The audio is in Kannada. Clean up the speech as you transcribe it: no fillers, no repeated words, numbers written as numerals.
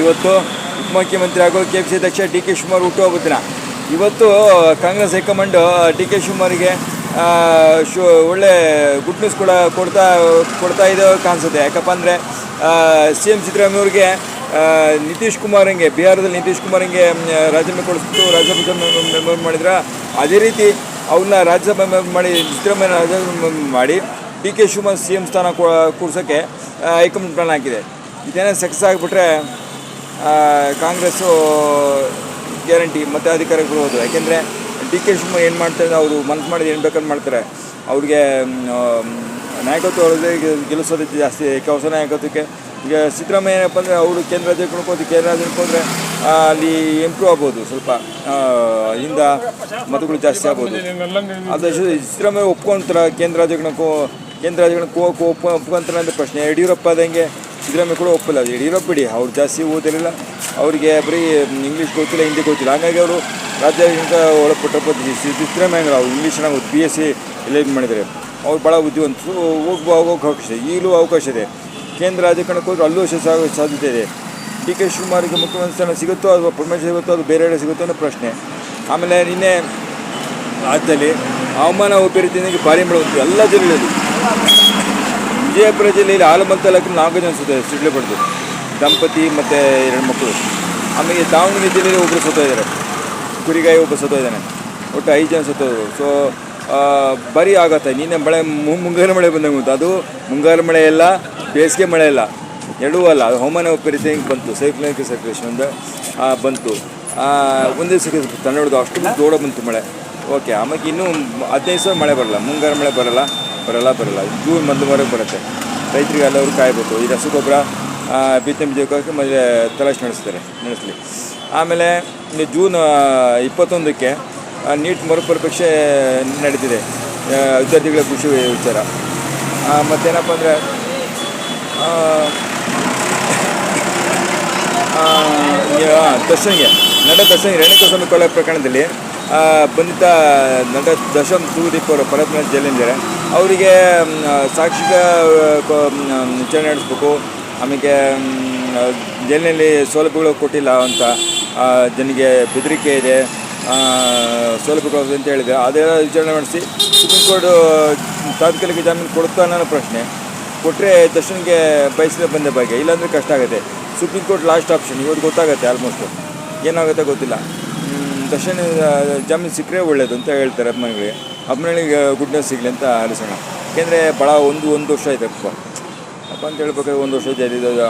ಇವತ್ತು ಉಪಮುಖ್ಯಮಂತ್ರಿ ಹಾಗೂ KPCC ಅಧ್ಯಕ್ಷ ಡಿ ಕೆ ಶಿವಕುಮಾರ್ ಹುಟ್ಟುಹಬ್ಬದ ದಿನ. ಇವತ್ತು ಕಾಂಗ್ರೆಸ್ ಹೈಕಮಾಂಡ್ ಡಿ ಕೆ ಶಿವಕುಮಾರಿಗೆ ಒಳ್ಳೆ ಗುಡ್ ನ್ಯೂಸ್ ಕೊಡ್ತಾ ಇದೆ ಕಾಣಿಸುತ್ತೆ. ಯಾಕಪ್ಪ ಅಂದರೆ CM ಸಿದ್ದರಾಮಯ್ಯ ಅವ್ರಿಗೆ ನಿತೀಶ್ ಕುಮಾರ್ ಹಿಂಗೆ ಬಿಹಾರದಲ್ಲಿ ನಿತೀಶ್ ಕುಮಾರ್ ಹಿಂಗೆ ರಾಜ್ಯಸಭೆ ಕೊಡಿಸ್ಬಿಟ್ಟು ರಾಜ್ಯಸಭೆ ಮೆಂಬರ್ ಮಾಡಿದ್ರೆ, ಅದೇ ರೀತಿ ಅವ್ರನ್ನ ರಾಜ್ಯಸಭೆ ಮೆಂಬರ್ ಮಾಡಿ ಸಿದ್ದರಾಮಯ್ಯ ರಾಜ್ಯಸಭೆ ಮಾಡಿ ಡಿ ಕೆ ಶಿವಕುಮಾರ್ CM ಸ್ಥಾನ ಕೂರ್ಸೋಕ್ಕೆ ಹೈಕಮಾಂಡ್ ಪ್ಲಾನ್ ಹಾಕಿದೆ. ಇದೇನೇ ಸಕ್ಸಸ್ ಆಗಿಬಿಟ್ರೆ ಕಾಂಗ್ರೆಸ್ಸು ಗ್ಯಾರಂಟಿ ಮತ್ತೆ ಅಧಿಕಾರಕ್ಕೆ ಬರ್ಬೋದು. ಯಾಕೆಂದರೆ ಡಿ ಕೆ ಶಿವಕುಮಾರ್ ಏನು ಮಾಡ್ತಾರೆ, ಅವರು ಮನಸ್ಸು ಮಾಡಿದ ಏನು ಬೇಕಂತ ಮಾಡ್ತಾರೆ. ಅವ್ರಿಗೆ ನಾಯಕತ್ವ ಗೆಲ್ಲಿಸೋದಕ್ಕೆ ಜಾಸ್ತಿ ಹೊಸ ನಾಯಕತ್ವಕ್ಕೆ. ಈಗ ಸಿದ್ದರಾಮಯ್ಯ ಏನಪ್ಪ ಅಂದರೆ ಅವರು ಕೇಂದ್ರ ರಾಜ್ಯಕ್ಕೆ ಹೋದರೆ ಅಲ್ಲಿ ಇಂಪ್ರೂವ್ ಆಗ್ಬೋದು, ಸ್ವಲ್ಪ ಹಿಂದ ಮತಗಳು ಜಾಸ್ತಿ ಆಗ್ಬೋದು. ಅದು ಸಿದ್ದರಾಮಯ್ಯ ಒಪ್ಕೊಂತಾರೆ ಕೇಂದ್ರ ರಾಜ್ಯಗಳಕ್ಕೆ ಒಪ್ಕೊಂತಾರೆ ಅಂತ ಪ್ರಶ್ನೆ. ಯಡಿಯೂರಪ್ಪ ಆದಂಗೆ ಸಿದ್ದರಾಮಯ್ಯ ಕೂಡ ಒಪ್ಪಿಲ್ಲ. ಯಡಿಯೂರಪ್ಪ ಬಿಡಿ, ಅವ್ರು ಜಾಸ್ತಿ ಓದಿರಲಿಲ್ಲ, ಅವರಿಗೆ ಬರೀ ಇಂಗ್ಲೀಷ್ ಗೊತ್ತಿಲ್ಲ, ಹಿಂದಿ ಗೊತ್ತಿಲ್ಲ. ಹಾಗಾಗಿ ಅವರು ರಾಜ್ಯದಿಂದ ಒಳಪಟ್ಟಪ್ಪ ಸಿದ್ದರಾಮಯ್ಯ ಅವರು ಇಂಗ್ಲೀಷ್ ಚೆನ್ನಾಗಿ BSc ಎಲ್ಲ ಮಾಡಿದ್ದಾರೆ. ಅವ್ರು ಭಾಳ ಬುದ್ಧಿವಂತರು, ಹೋಗೋಕ್ಕೆ ಅವಕಾಶ ಇದೆ, ಈಗಲೂ ಅವಕಾಶ ಇದೆ. ಕೇಂದ್ರ ರಾಜಕಾರಣಕ್ಕೆ ಹೋದ್ರೆ ಅಲ್ಲೂ ಸಾಧ್ಯತೆ ಇದೆ. ಡಿ ಕೆ ಶಿವಕುಮಾರಿಗೆ ಮುಖ್ಯಮಂತ್ರಿ ಸ್ಥಾನ ಸಿಗುತ್ತೋ ಅಥವಾ ಪರ್ಮಿಷನ್ ಸಿಗುತ್ತೋ, ಅದು ಬೇರೆ ಕಡೆ ಸಿಗುತ್ತೋ ಅನ್ನೋ ಪ್ರಶ್ನೆ. ಆಮೇಲೆ ನಿನ್ನೆ ರಾಜ್ಯದಲ್ಲಿ ಹವಾಮಾನ ವೈಪರೀತ್ಯದಿಂದ ಭಾರಿ ಮಳೆ ಬಂತು ಎಲ್ಲ ಜಿಲ್ಲೆಯಲ್ಲಿ. ವಿಜಯಪುರ ಜಿಲ್ಲೆಯಲ್ಲಿ ಆಲಮಟ್ಟಿ ತಾಲೂಕಿನ 4 ಜನ ಸಿಡ್ಲು ಬಡ್ದು, ದಂಪತಿ ಮತ್ತು 2 ಮಕ್ಕಳು. ಆಮೇಲೆ ದಾವಣಗೆರೆ ಜಿಲ್ಲೆಯಲ್ಲಿ ಒಬ್ಬರು ಸತ್ತೋಗಿದ್ದಾರೆ, ಕುರಿಗಾಯಿ ಒಬ್ಬರು ಸತ್ತೋಗಿದ್ದಾನೆ. ಒಟ್ಟು 5 ಜನ ಸತ್ತೋದ್ರು. ಸೊ ಬರೀ ಆಗತ್ತೆ. ನಿನ್ನೆ ಮಳೆ ಮುಂಗಾರು ಮಳೆ ಬಂದಂಗೆ ಬಂತು. ಅದು ಮುಂಗಾರು ಮಳೆ ಎಲ್ಲ, ಬೇಸಿಗೆ ಮಳೆ ಇಲ್ಲ, ಎರಡೂ ಅಲ್ಲ. ಅದು ಹವಾಮಾನ ವೈಪರೀತ್ಯ ಬಂತು, ಸೈಕ್ಲೋನಿಕ್ ಸರ್ಕ್ಯುಲೇಷನ್ ಬಂತು. ಒಂದೇ ದಿವಸಕ್ಕೆ ತನ್ನೋಡ್ದು ಅಷ್ಟು ದೊಡ್ಡ ಬಂತು ಮಳೆ. ಓಕೆ, ಆಮೇಲೆ ಇನ್ನೂ 15 ಸಾವಿರ ಮಳೆ ಬರಲ್ಲ, ಮುಂಗಾರು ಮಳೆ ಬರಲ್ಲ. ಜೂನ್ ಮೊದಲುವರೆಗೆ ಬರುತ್ತೆ. ರೈತರಿಗೆ ಎಲ್ಲವರು ಕಾಯಬೇಕು. ಈ ರಸಗೊಬ್ಬರ ಬಿತ್ತನೆ ಬೀಜಕ್ಕೆ ಮೊದಲೇ ತಲಾಶೆ ನಡೆಸಲಿ. ಆಮೇಲೆ ಜೂನ್ 21ಕ್ಕೆ ನೀಟ್ ಮರುಪರೀಕ್ಷೆ ನಡೀತಿದೆ, ವಿದ್ಯಾರ್ಥಿಗಳ ಖುಷಿ ವಿಚಾರ. ಮತ್ತೇನಪ್ಪ ಅಂದರೆ ದರ್ಶನ್ಗೆ ರೇಣುಕಾಸ್ವಾಮಿ ಕೊಲೆ ಪ್ರಕರಣದಲ್ಲಿ ಬಂಧಿತ ನಟ ದರ್ಶನ್ ತೂದೀಪ್ ಅವರು ಪರತ್ನ ಜೈಲಿದ್ದಾರೆ. ಅವರಿಗೆ ಸಾಕ್ಷಿಕ ವಿಚಾರಣೆ ನಡೆಸಬೇಕು. ಆಮೇಲೆ ಜೈಲಿನಲ್ಲಿ ಸೌಲಭ್ಯಗಳು ಕೊಟ್ಟಿಲ್ಲ ಅಂತ ಜನರಿಗೆ ಬೆದರಿಕೆ ಇದೆ, ಸೌಲಭ್ಯಗಳು ಅಂತ ಹೇಳಿದೆ. ಅದೆಲ್ಲ ವಿಚಾರಣೆ ಮಾಡಿಸಿ ಸುಪ್ರೀಂ ಕೋರ್ಟ್ ತಾತ್ಕಾಲಿಕ ಜಾಮೀನು ಕೊಡುತ್ತಾ ಅನ್ನೋ ಪ್ರಶ್ನೆ. ಕೊಟ್ಟರೆ ದರ್ಶನ್ಗೆ ಬಯಸಿದ ಬಂದ ಬಗ್ಗೆ, ಇಲ್ಲಾಂದರೆ ಕಷ್ಟ ಆಗುತ್ತೆ. ಸುಪ್ರೀಂ ಕೋರ್ಟ್ ಲಾಸ್ಟ್ ಆಪ್ಷನ್, ಇವತ್ತು ಗೊತ್ತಾಗುತ್ತೆ ಆಲ್ಮೋಸ್ಟು ಏನಾಗುತ್ತೆ ಗೊತ್ತಿಲ್ಲ. ದರ್ಶನ್ ಜಾಮೀನು ಸಿಕ್ಕರೆ ಒಳ್ಳೆಯದು ಅಂತ ಹೇಳ್ತಾರೆ ಅಭಿಮಾನಿಗಳಿಗೆ ಗುಡ್ ನ್ಯೂಸ್ ಸಿಗಲಿ ಅಂತ ಅನಿಸೋಣ. ಯಾಕೆಂದರೆ ಭಾಳ ಒಂದು ವರ್ಷ ಇದೆ ಅಪ್ಪ ಅಂತ ಹೇಳ್ಬೇಕಾದ್ರೆ 1 ವರ್ಷ ಇದೆ.